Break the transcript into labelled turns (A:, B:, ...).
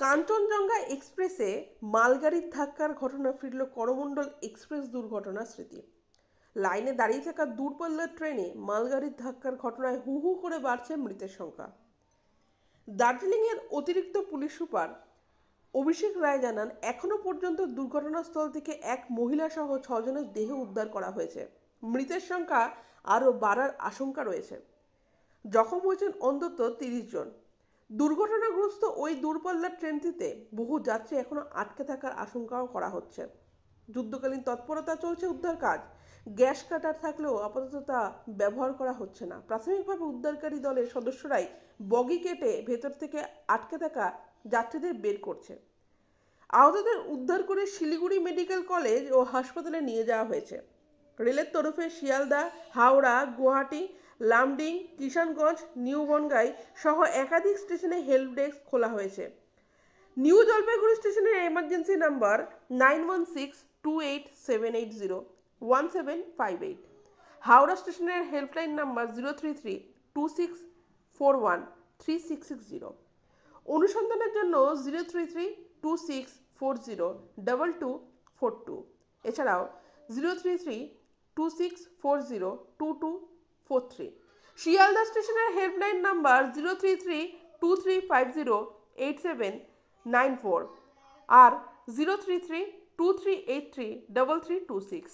A: কাঞ্চনজঙ্ঘা এক্সপ্রেসে মালগাড়ির ধাক্কার ঘটনা ফিরল করমণ্ডল এক্সপ্রেস দুর্ঘটনার স্মৃতি। লাইনে দাঁড়িয়ে থাকা দূরপাল্লার ট্রেনে মালগাড়ির ধাক্কার ঘটনায় হু হু করে বাড়ছে মৃতের সংখ্যা। দার্জিলিংয়ের অতিরিক্ত পুলিশ সুপার অভিষেক রায় জানান, এখনো পর্যন্ত দুর্ঘটনাস্থল থেকে এক মহিলা সহ 6 জনের দেহ উদ্ধার করা হয়েছে। মৃতের সংখ্যা আরও বাড়ার আশঙ্কা রয়েছে। জখম হয়েছেন অন্তত 30 জন। দুর্ঘটনাগ্রস্ত ওই দূরপাল্লার ট্রেনটিতে বহু যাত্রী এখনো আটকে থাকার আশঙ্কাও করা হচ্ছে। যুদ্ধকালীন তৎপরতা চলছে উদ্ধার কাজ। গ্যাস কাটার থাকলেও আপাতত তা ব্যবহার করা হচ্ছে না। প্রাথমিকভাবে উদ্ধারকারী দলের সদস্যরাই বগি কেটে ভেতর থেকে আটকে থাকা যাত্রীদের বের করছে। আহতদের উদ্ধার করে শিলিগুড়ি মেডিকেল কলেজ ও হাসপাতালে নিয়ে যাওয়া হয়েছে। রেলের তরফে শিয়ালদা, হাওড়া, গুয়াহাটি, লামডিং, কিষানগঞ্জ, নিউ বনগাই সহ একাধিক স্টেশনে হেল্প ডেস্ক খোলা হয়েছে। নিউ জলপাইগুড়ি স্টেশনের এমার্জেন্সি নাম্বার 916287801758। হাওড়া স্টেশনের হেল্পলাইন নাম্বার 03326413660। অনুসন্ধানের জন্য 03326402242। এছাড়াও 03326402243। শিয়ালদা স্টেশনের হেল্পলাইন নাম্বার 03323508794 আর 03323833326।